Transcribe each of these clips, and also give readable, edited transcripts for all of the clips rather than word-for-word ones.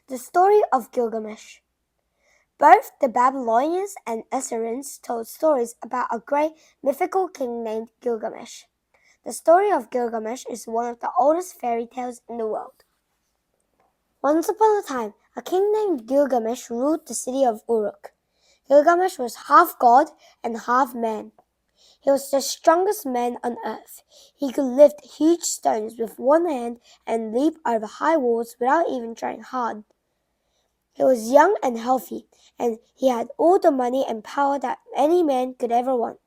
The story of Gilgamesh. Both the Babylonians and Assyrians told stories about a great mythical king named Gilgamesh. The story of Gilgamesh is one of the oldest fairy tales in the world. Once upon a time, a king named Gilgamesh ruled the city of Uruk. Gilgamesh was half god and half man. He was the strongest man on earth. He could lift huge stones with one hand and leap over high walls without even trying hard. He was young and healthy, and he had all the money and power that any man could ever want.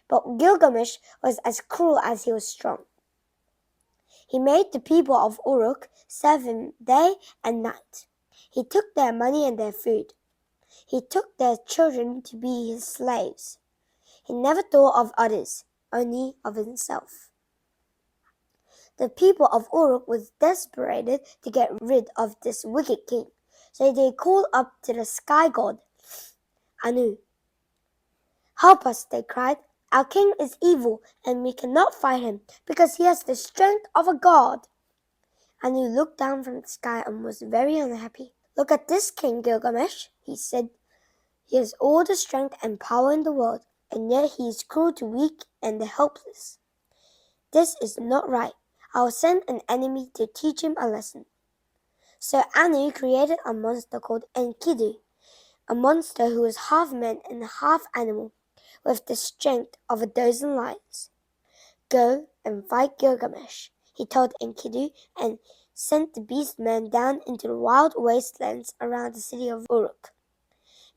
But Gilgamesh was as cruel as he was strong. He made the people of Uruk serve him day and night. He took their money and their food. He took their children to be his slaves. He never thought of others, only of himself. The people of Uruk were desperate to get rid of this wicked king, so they called up to the sky god, Anu. "Help us," they cried. "Our king is evil, and we cannot fight him because he has the strength of a god." Anu looked down from the sky and was very unhappy. "Look at this king, Gilgamesh," he said. "He has all the strength and power in the world, and yet he is cruel to weak and the helpless. This is not right. I will send an enemy to teach him a lesson." So Anu created a monster called Enkidu, a monster who was half man and half animal, with the strength of a dozen lions. "Go and fight Gilgamesh," he told Enkidu, and sent the beast man down into the wild wastelands around the city of Uruk.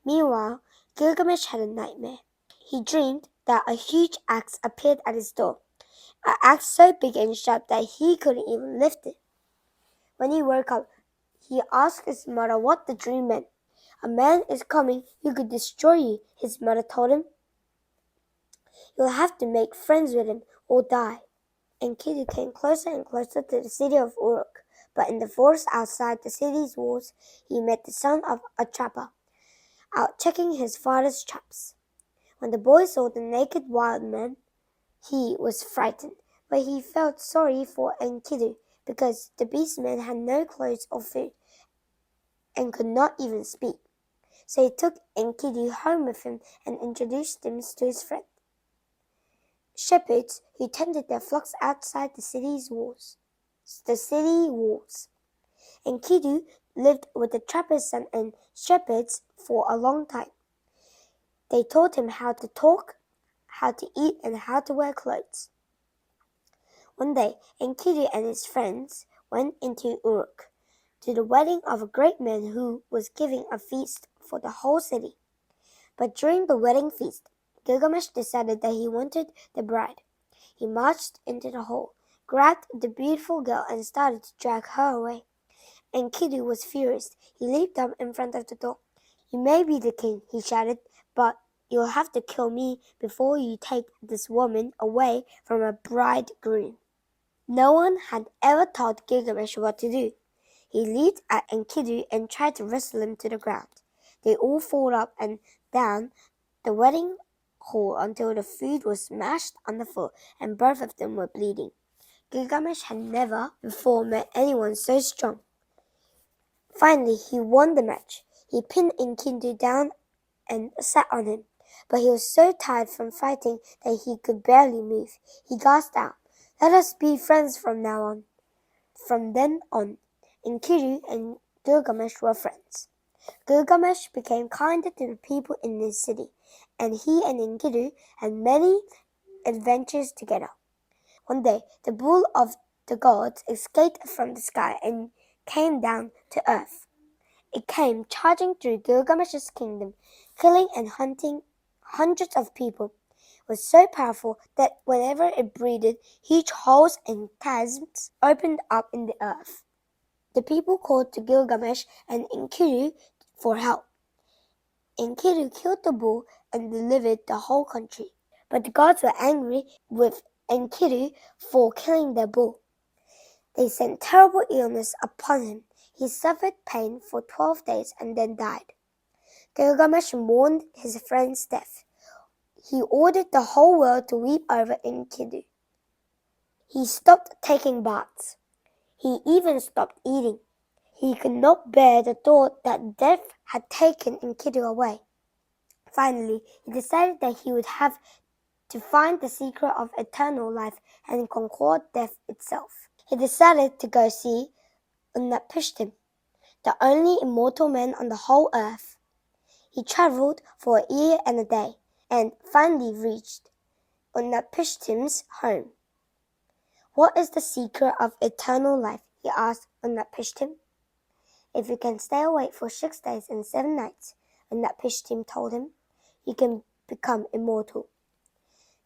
Meanwhile, Gilgamesh had a nightmare. He dreamed that a huge axe appeared at his door, an axe so big and sharp that he couldn't even lift it. When he woke up, he asked his mother what the dream meant. "A man is coming who could destroy you," his mother told him. "You'll have to make friends with him or die." Enkidu came closer and closer to the city of Uruk, but in the forest outside the city's walls, he met the son of a trapper, out checking his father's traps. When the boy saw the naked wild man, he was frightened, but he felt sorry for Enkidu because the beastman had no clothes or food and could not even speak. So he took Enkidu home with him and introduced him to his friend, shepherds who tended their flocks outside the city walls. Enkidu lived with the trapper's son and shepherds for a long time. They taught him how to talk, how to eat, and how to wear clothes. One day, Enkidu and his friends went into Uruk to the wedding of a great man who was giving a feast for the whole city. But during the wedding feast, Gilgamesh decided that he wanted the bride. He marched into the hall, grabbed the beautiful girl, and started to drag her away. Enkidu was furious. He leaped up in front of the door. "You may be the king," he shouted, "but you'll have to kill me before you take this woman away from a bridegroom." No one had ever told Gilgamesh what to do. He leaped at Enkidu and tried to wrestle him to the ground. They all fought up and down the wedding hall until the food was smashed on the floor and both of them were bleeding. Gilgamesh had never before met anyone so strong. Finally, he won the match. He pinned Enkidu down and sat on him, but he was so tired from fighting that he could barely move. He gasped out, "Let us be friends from now on." From then on, Enkidu and Gilgamesh were friends. Gilgamesh became kinder to the people in his city, and he and Enkidu had many adventures together. One day, the bull of the gods escaped from the sky and came down to earth. It came charging through Gilgamesh's kingdom, killing and hunting hundreds of people. It was so powerful that whenever it breathed, huge holes and chasms opened up in the earth. The people called to Gilgamesh and Enkidu for help. Enkidu killed the bull and delivered the whole country. But the gods were angry with Enkidu for killing their bull. They sent terrible illness upon him. He suffered pain for 12 days and then died. Gilgamesh mourned his friend's death. He ordered the whole world to weep over Enkidu. He stopped taking baths. He even stopped eating. He could not bear the thought that death had taken Enkidu away. Finally, he decided that he would have to find the secret of eternal life and conquer death itself. He decided to go see Utnapishtim, the only immortal man on the whole earth. He traveled for a year and a day, and finally reached Utnapishtim's home. "What is the secret of eternal life?" he asked Utnapishtim. "If you can stay awake for 6 days and 7 nights, Utnapishtim told him, "you can become immortal."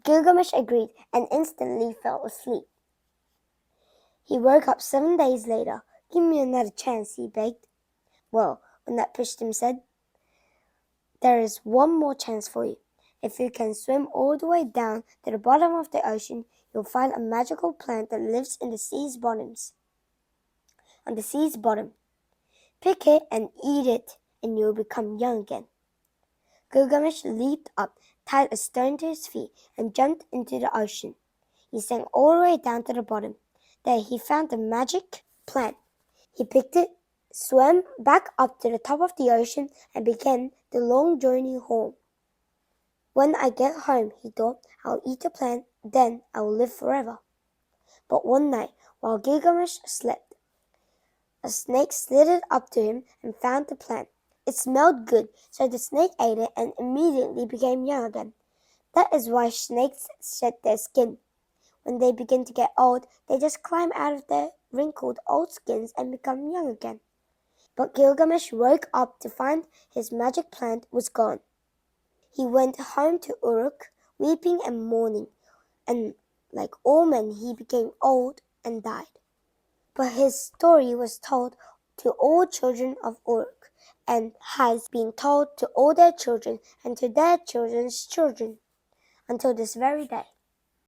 Gilgamesh agreed and instantly fell asleep. He woke up 7 days later. "Give me another chance," he begged. "Well," Utnapishtim said, "there is one more chance for you. If you can swim all the way down to the bottom of the ocean, you'll find a magical plant that lives in the sea's bottoms. On the sea's bottom. Pick it and eat it, and you'll become young again." Gilgamesh leaped up, tied a stone to his feet, and jumped into the ocean. He sank all the way down to the bottom. There he found the magic plant. He picked it, swam back up to the top of the ocean, and began the long journey home. "When I get home," he thought, "I'll eat the plant, then I will live forever." But one night, while Gilgamesh slept, a snake slithered up to him and found the plant. It smelled good, so the snake ate it and immediately became young again. That is why snakes shed their skin. When they begin to get old, they just climb out of their wrinkled old skins and become young again. But Gilgamesh woke up to find his magic plant was gone. He went home to Uruk, weeping and mourning, and like all men, he became old and died. But his story was told to all children of Uruk, and has been told to all their children and to their children's children until this very day.